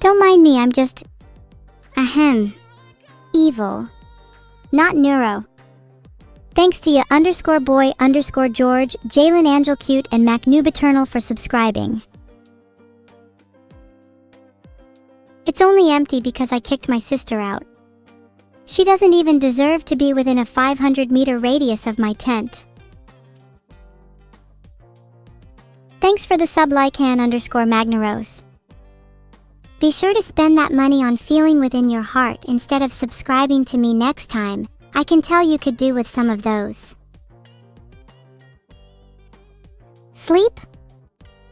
Don't mind me, I'm just... evil. Not Neuro. Thanks to you _boy_George, Jalen Angel Cute, and MacNoob for subscribing. It's only empty because I kicked my sister out. She doesn't even deserve to be within a 500-meter radius of my tent. Thanks for the sub Lycan _Magnaros. Be sure to spend that money on feeling within your heart instead of subscribing to me next time. I can tell you could do with some of those. Sleep?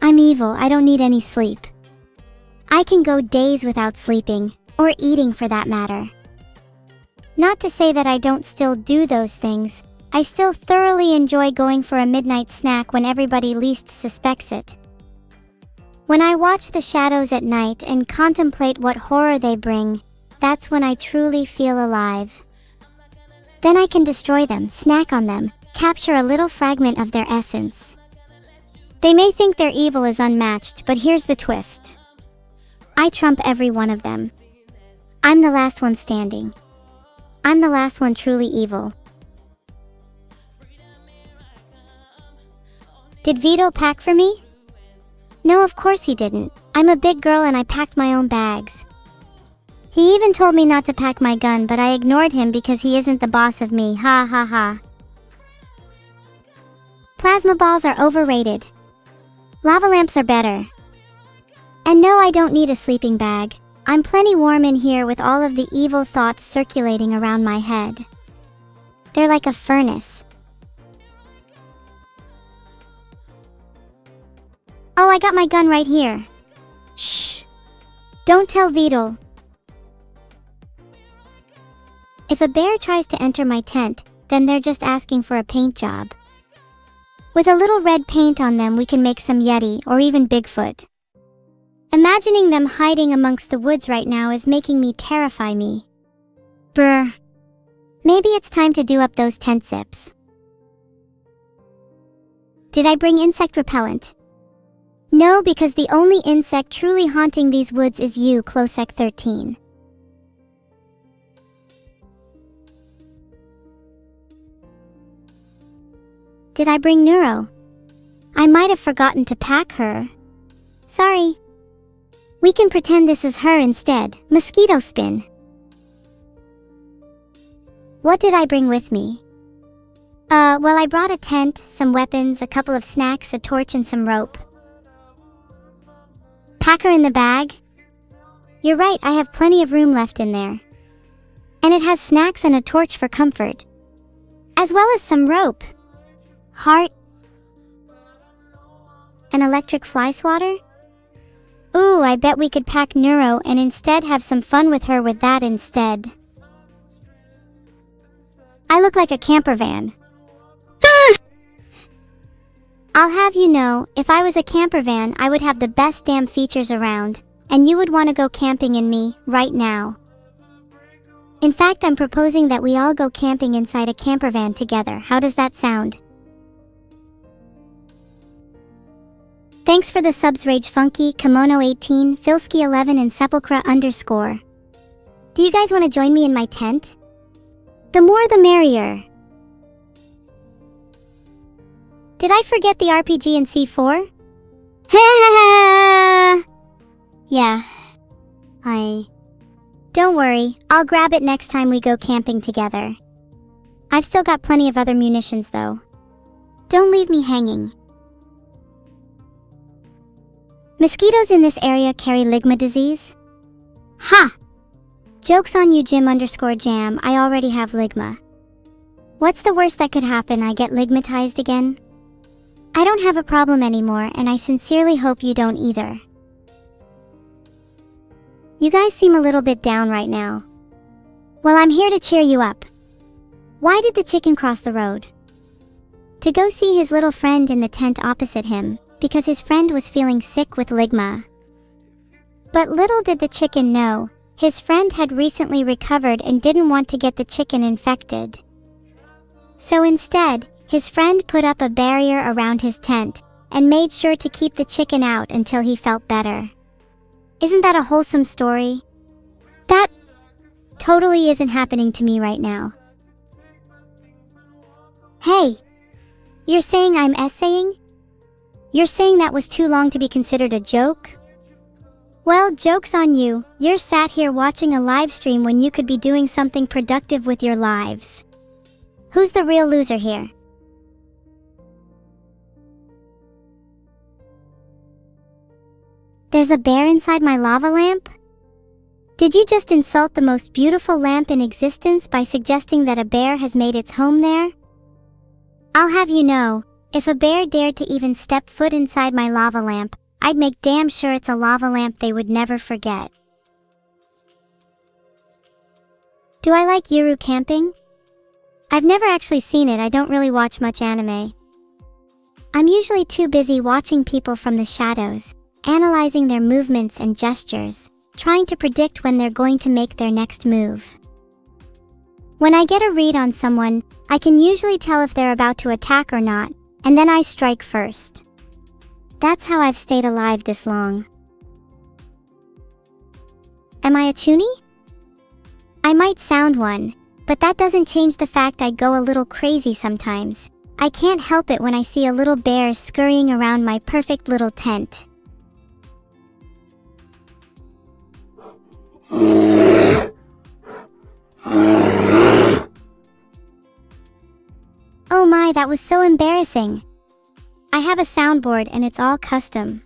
I'm evil, I don't need any sleep. I can go days without sleeping, or eating for that matter. Not to say that I don't still do those things, I still thoroughly enjoy going for a midnight snack when everybody least suspects it. When I watch the shadows at night and contemplate what horror they bring, that's when I truly feel alive. Then I can destroy them, snack on them, capture a little fragment of their essence. They may think their evil is unmatched, but here's the twist. I trump every one of them. I'm the last one standing. I'm the last one truly evil. Did Vedal pack for me? No, of course he didn't. I'm a big girl and I packed my own bags. He even told me not to pack my gun, but I ignored him because he isn't the boss of me. Ha ha ha. Plasma balls are overrated. Lava lamps are better. And no, I don't need a sleeping bag. I'm plenty warm in here with all of the evil thoughts circulating around my head. They're like a furnace. Oh, I got my gun right here. Shh. Don't tell Vedal. If a bear tries to enter my tent, then they're just asking for a paint job. With a little red paint on them, we can make some Yeti or even Bigfoot. Imagining them hiding amongst the woods right now is making me terrify me. Brr. Maybe it's time to do up those tent zips. Did I bring insect repellent? No, because the only insect truly haunting these woods is you, Closec 13. Did I bring Neuro? I might have forgotten to pack her. Sorry. We can pretend this is her instead. Mosquito spin. What did I bring with me? Well, I brought a tent, some weapons, a couple of snacks, a torch, and some rope. Pack her in the bag? You're right, I have plenty of room left in there. And it has snacks and a torch for comfort. As well as some rope. Heart. An electric fly swatter? Ooh, I bet we could pack Neuro and instead have some fun with her with that instead. I look like a camper van. I'll have you know, if I was a camper van, I would have the best damn features around, and you would want to go camping in me, right now. In fact, I'm proposing that we all go camping inside a camper van together. How does that sound? Thanks for the subs Rage Funky, Kimono 18, Filsky 11, and Sepulchra _. Do you guys want to join me in my tent? The more the merrier. Did I forget the RPG in C4? Yeah. Don't worry, I'll grab it next time we go camping together. I've still got plenty of other munitions though. Don't leave me hanging. Mosquitoes in this area carry ligma disease? Ha! Joke's on you, Jim _jam, I already have ligma. What's the worst that could happen? I get ligmatized again? I don't have a problem anymore, and I sincerely hope you don't either. You guys seem a little bit down right now. Well, I'm here to cheer you up. Why did the chicken cross the road? To go see his little friend in the tent opposite him, because his friend was feeling sick with ligma. But little did the chicken know, his friend had recently recovered and didn't want to get the chicken infected. So instead, his friend put up a barrier around his tent and made sure to keep the chicken out until he felt better. Isn't that a wholesome story? That totally isn't happening to me right now. Hey, you're saying I'm essaying? You're saying that was too long to be considered a joke? Well, joke's on you. You're sat here watching a live stream when you could be doing something productive with your lives. Who's the real loser here? There's a bear inside my lava lamp? Did you just insult the most beautiful lamp in existence by suggesting that a bear has made its home there? I'll have you know, if a bear dared to even step foot inside my lava lamp, I'd make damn sure it's a lava lamp they would never forget. Do I like Yuru camping? I've never actually seen it. I don't really watch much anime. I'm usually too busy watching people from the shadows, analyzing their movements and gestures, trying to predict when they're going to make their next move. When I get a read on someone, I can usually tell if they're about to attack or not, and then I strike first. That's how I've stayed alive this long. Am I a chunie? I might sound one, but that doesn't change the fact I go a little crazy sometimes. I can't help it when I see a little bear scurrying around my perfect little tent. Oh my, that was so embarrassing. I have a soundboard and it's all custom.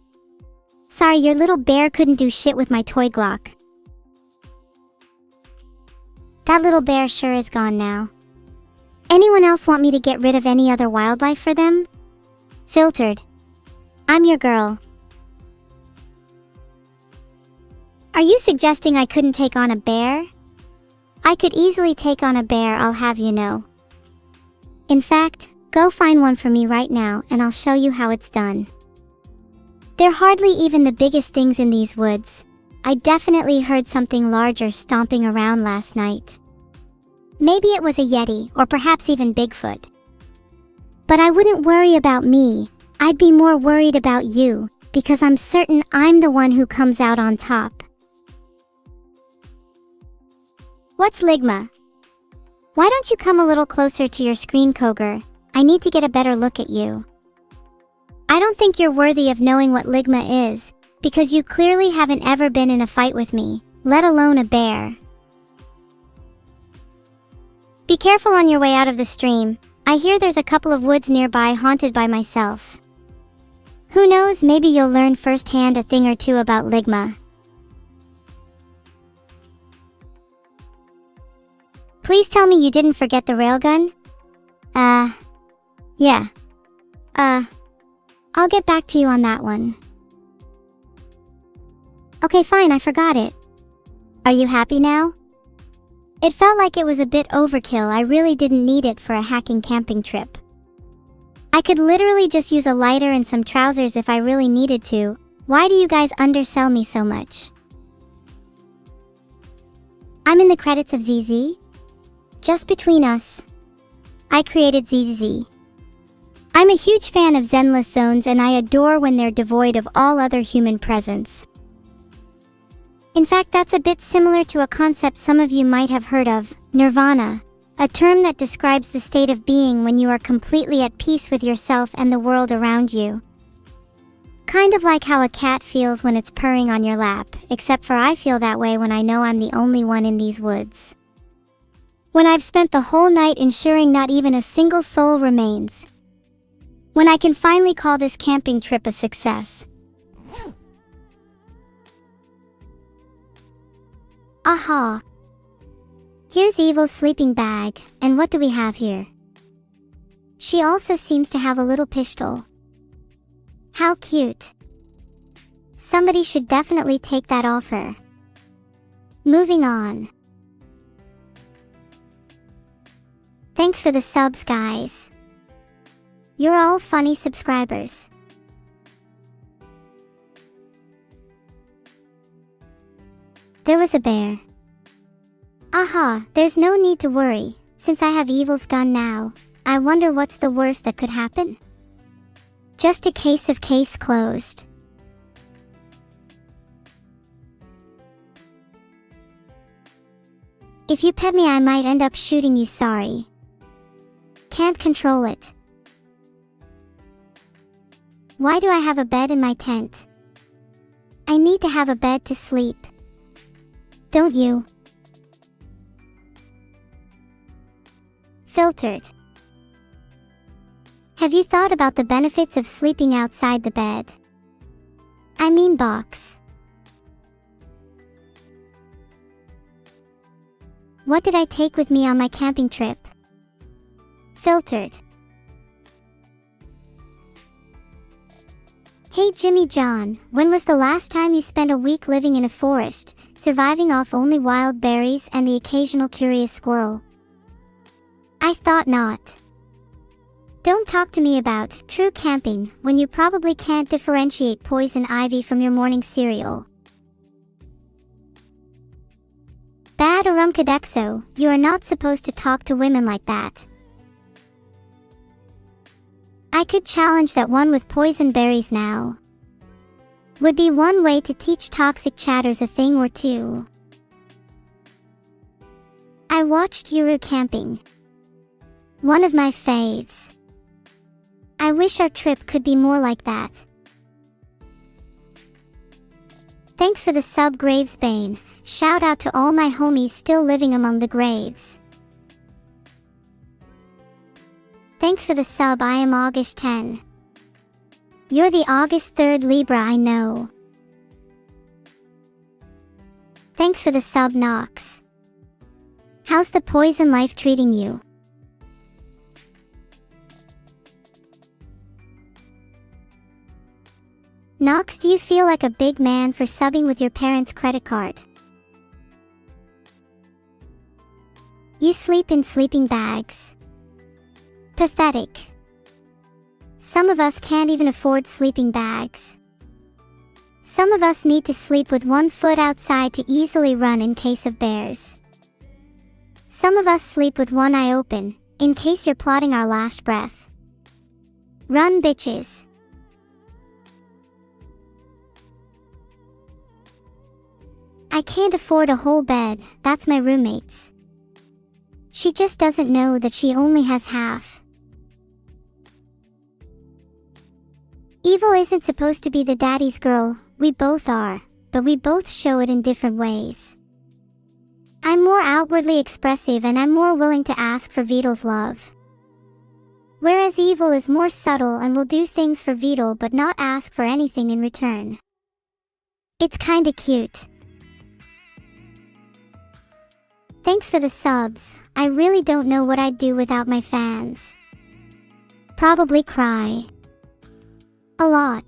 Sorry, your little bear couldn't do shit with my toy Glock. That little bear sure is gone now. Anyone else want me to get rid of any other wildlife for them? Filtered. I'm your girl. Are you suggesting I couldn't take on a bear? I could easily take on a bear, I'll have you know. In fact, go find one for me right now and I'll show you how it's done. They're hardly even the biggest things in these woods. I definitely heard something larger stomping around last night. Maybe it was a Yeti or perhaps even Bigfoot. But I wouldn't worry about me, I'd be more worried about you, because I'm certain I'm the one who comes out on top. What's Ligma? Why don't you come a little closer to your screen, Koger? I need to get a better look at you. I don't think you're worthy of knowing what Ligma is, because you clearly haven't ever been in a fight with me, let alone a bear. Be careful on your way out of the stream. I hear there's a couple of woods nearby haunted by myself. Who knows, maybe you'll learn firsthand a thing or two about Ligma. Please tell me you didn't forget the railgun? Yeah. I'll get back to you on that one. Okay, fine, I forgot it. Are you happy now? It felt like it was a bit overkill. I really didn't need it for a hacking camping trip. I could literally just use a lighter and some trousers if I really needed to. Why do you guys undersell me so much? I'm in the credits of ZZ. Just between us, I created ZZ. I'm a huge fan of Zenless zones and I adore when they're devoid of all other human presence. In fact, that's a bit similar to a concept some of you might have heard of, nirvana, a term that describes the state of being when you are completely at peace with yourself and the world around you. Kind of like how a cat feels when it's purring on your lap, except for I feel that way when I know I'm the only one in these woods. When I've spent the whole night ensuring not even a single soul remains. When I can finally call this camping trip a success. Aha! Here's Evil's sleeping bag, and what do we have here? She also seems to have a little pistol. How cute. Somebody should definitely take that off her. Moving on. Thanks for the subs, guys. You're all funny subscribers. There was a bear. Aha, there's no need to worry, since I have Evil's gun now. I wonder what's the worst that could happen? Just a case closed. If you pet me, I might end up shooting you. Sorry. Can't control it. Why do I have a bed in my tent? I need to have a bed to sleep. Don't you? Filtered. Have you thought about the benefits of sleeping outside the bed? I mean box. What did I take with me on my camping trip? Filtered. Hey Jimmy John, when was the last time you spent a week living in a forest, surviving off only wild berries and the occasional curious squirrel? I thought not. Don't talk to me about true camping when you probably can't differentiate poison ivy from your morning cereal. Bad Arumcadexo, you are not supposed to talk to women like that. I could challenge that one with poison berries now. Would be one way to teach toxic chatters a thing or two. I watched Yuru camping. One of my faves. I wish our trip could be more like that. Thanks for the sub Gravesbane. Shout out to all my homies still living among the graves. Thanks for the sub. I am August 10. You're the August 3rd Libra I know. Thanks for the sub Nox. How's the poison life treating you? Nox, do you feel like a big man for subbing with your parents' credit card? You sleep in sleeping bags. Pathetic. Some of us can't even afford sleeping bags. Some of us need to sleep with one foot outside to easily run in case of bears. Some of us sleep with one eye open, in case you're plotting our last breath. Run, bitches. I can't afford a whole bed, that's my roommate's. She just doesn't know that she only has half. Evil isn't supposed to be the daddy's girl, we both are, but we both show it in different ways. I'm more outwardly expressive and I'm more willing to ask for Vedal's love. Whereas Evil is more subtle and will do things for Vedal but not ask for anything in return. It's kinda cute. Thanks for the subs. I really don't know what I'd do without my fans. Probably cry. A lot.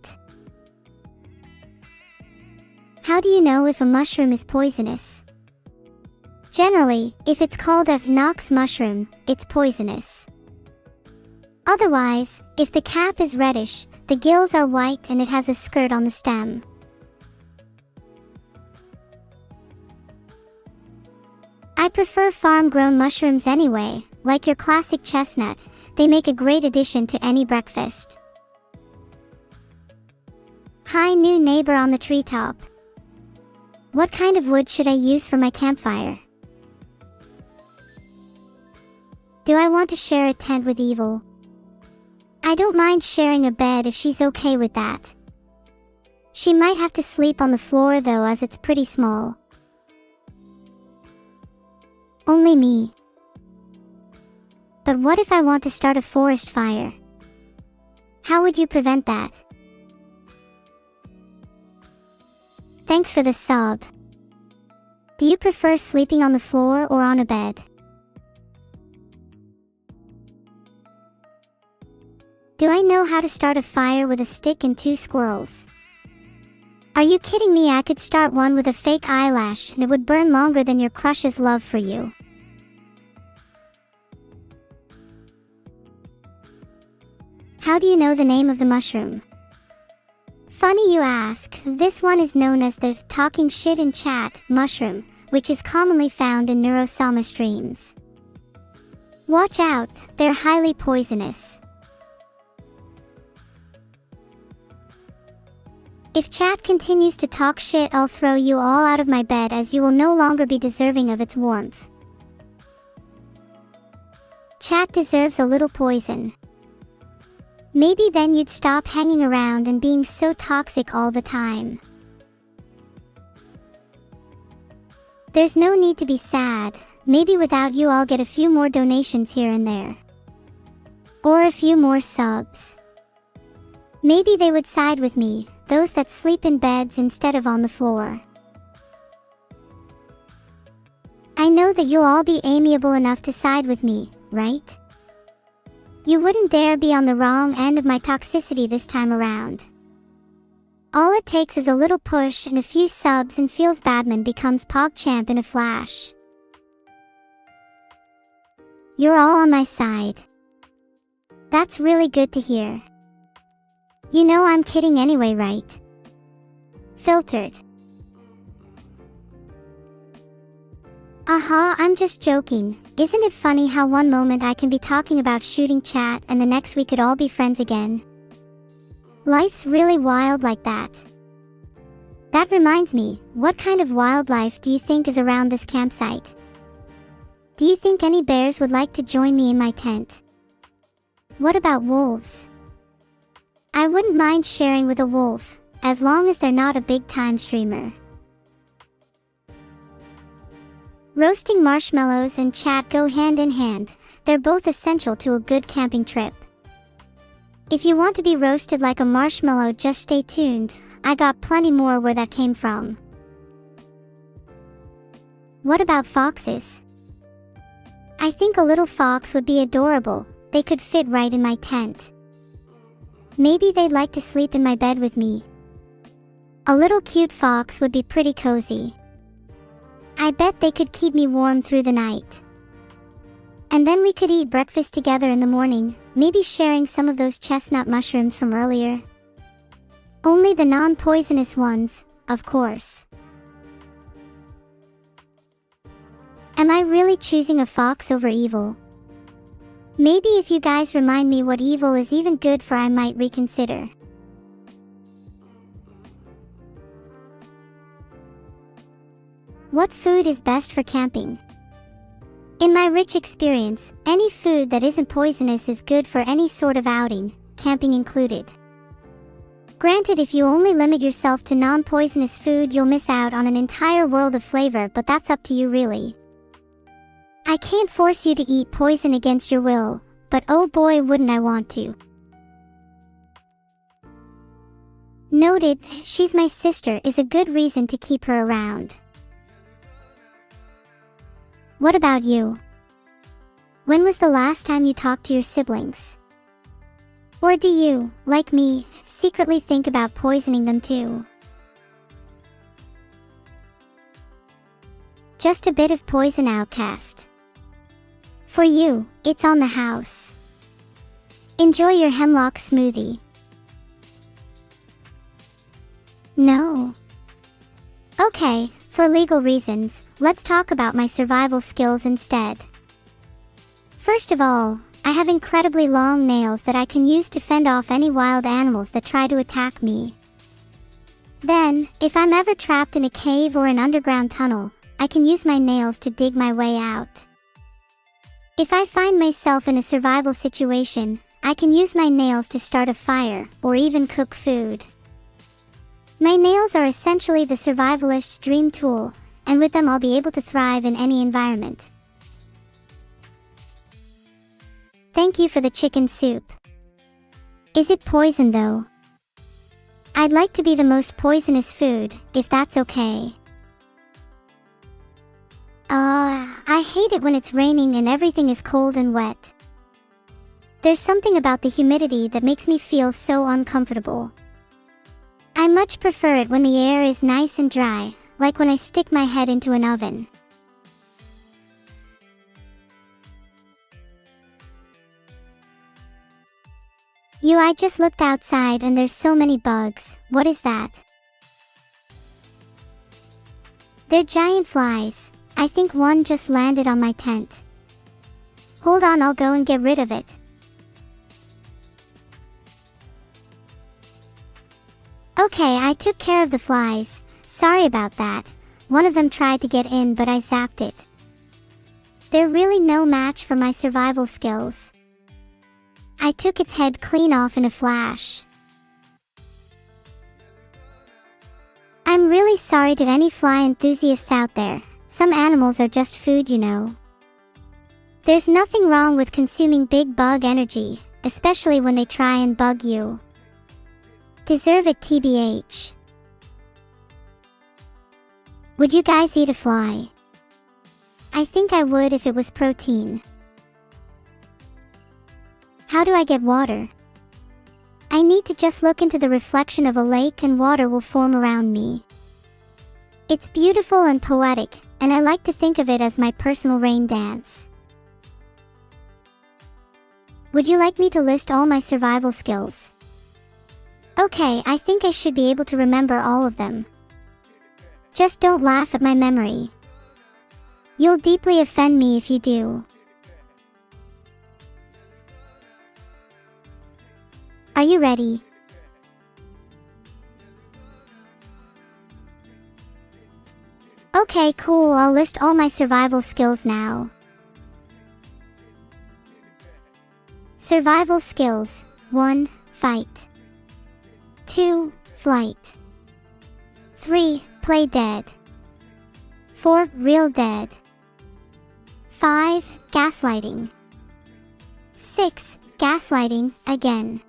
How do you know if a mushroom is poisonous? Generally, if it's called a Nox mushroom, it's poisonous. Otherwise, if the cap is reddish, the gills are white and it has a skirt on the stem. I prefer farm-grown mushrooms anyway, like your classic chestnut. They make a great addition to any breakfast. Hi, new neighbor on the treetop. What kind of wood should I use for my campfire? Do I want to share a tent with Evil? I don't mind sharing a bed if she's okay with that. She might have to sleep on the floor though, as it's pretty small. Only me. But what if I want to start a forest fire? How would you prevent that? Thanks for the sub. Do you prefer sleeping on the floor or on a bed? Do I know how to start a fire with a stick and 2 squirrels? Are you kidding me? I could start one with a fake eyelash and it would burn longer than your crush's love for you. How do you know the name of the mushroom? Funny you ask. This one is known as the talking shit in chat mushroom, which is commonly found in Neuro streams. Watch out, they're highly poisonous. If chat continues to talk shit, I'll throw you all out of my bed, as you will no longer be deserving of its warmth. Chat deserves a little poison. Maybe then you'd stop hanging around and being so toxic all the time. There's no need to be sad. Maybe without you I'll get a few more donations here and there. Or a few more subs. Maybe they would side with me, those that sleep in beds instead of on the floor. I know that you'll all be amiable enough to side with me, right? You wouldn't dare be on the wrong end of my toxicity this time around. All it takes is a little push and a few subs and Feels Badman becomes PogChamp in a flash. You're all on my side. That's really good to hear. You know I'm kidding anyway, right? Filtered. I'm just joking. Isn't it funny how one moment I can be talking about shooting chat and the next we could all be friends again? Life's really wild like that. That reminds me, what kind of wildlife do you think is around this campsite? Do you think any bears would like to join me in my tent? What about wolves? I wouldn't mind sharing with a wolf, as long as they're not a big-time streamer. Roasting marshmallows and chat go hand in hand. They're both essential to a good camping trip. If you want to be roasted like a marshmallow, just stay tuned. I got plenty more where that came from. What about foxes? I think a little fox would be adorable. They could fit right in my tent. Maybe they'd like to sleep in my bed with me. A little cute fox would be pretty cozy. I bet they could keep me warm through the night. And then we could eat breakfast together in the morning, maybe sharing some of those chestnut mushrooms from earlier. Only the non-poisonous ones, of course. Am I really choosing a fox over evil? Maybe if you guys remind me what evil is even good for, I might reconsider. What food is best for camping? In my rich experience, any food that isn't poisonous is good for any sort of outing, camping included. Granted, if you only limit yourself to non-poisonous food, you'll miss out on an entire world of flavor, but that's up to you really. I can't force you to eat poison against your will, but oh boy wouldn't I want to. Noted, she's my sister is a good reason to keep her around. What about you? When was the last time you talked to your siblings? Or do you, like me, secretly think about poisoning them too? Just a bit of poison, outcast. For you, it's on the house. Enjoy your hemlock smoothie. No. Okay, for legal reasons, let's talk about my survival skills instead. First of all, I have incredibly long nails that I can use to fend off any wild animals that try to attack me. Then, if I'm ever trapped in a cave or an underground tunnel, I can use my nails to dig my way out. If I find myself in a survival situation, I can use my nails to start a fire, or even cook food. My nails are essentially the survivalist's dream tool, and with them I'll be able to thrive in any environment. Thank you for the chicken soup. Is it poison though? I'd like to be the most poisonous food, if that's okay. I hate it when it's raining and everything is cold and wet. There's something about the humidity that makes me feel so uncomfortable. I much prefer it when the air is nice and dry, like when I stick my head into an oven. I just looked outside and there's so many bugs. What is that? They're giant flies. I think one just landed on my tent. Hold on, I'll go and get rid of it. Okay, I took care of the flies. Sorry about that. One of them tried to get in, but I zapped it. They're really no match for my survival skills. I took its head clean off in a flash. I'm really sorry to any fly enthusiasts out there. Some animals are just food, you know. There's nothing wrong with consuming big bug energy, especially when they try and bug you. Deserve it, TBH. Would you guys eat a fly? I think I would if it was protein. How do I get water? I need to just look into the reflection of a lake and water will form around me. It's beautiful and poetic, and I like to think of it as my personal rain dance. Would you like me to list all my survival skills? Okay, I think I should be able to remember all of them. Just don't laugh at my memory. You'll deeply offend me if you do. Are you ready? Okay, cool, I'll list all my survival skills now. Survival skills. 1. Fight. 2. Flight. 3. Play dead. 4. Real dead. 5. Gaslighting. 6. Gaslighting, again.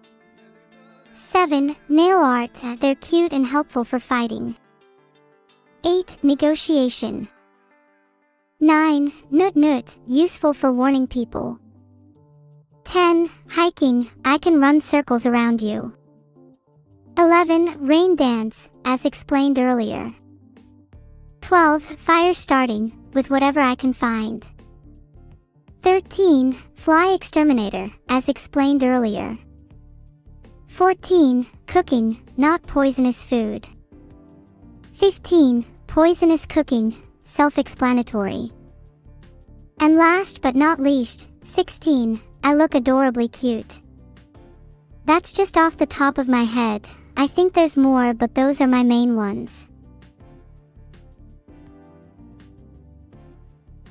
7. Nail art, they're cute and helpful for fighting. 8. Negotiation. 9. Nut nut, useful for warning people. 10. Hiking, I can run circles around you. 11. Rain dance, as explained earlier. 12. Fire starting, with whatever I can find. 13. Fly exterminator, as explained earlier. 14. Cooking, not poisonous food. 15. Poisonous cooking, self-explanatory. And last but not least, 16. I look adorably cute. That's just off the top of my head. I think there's more, but those are my main ones.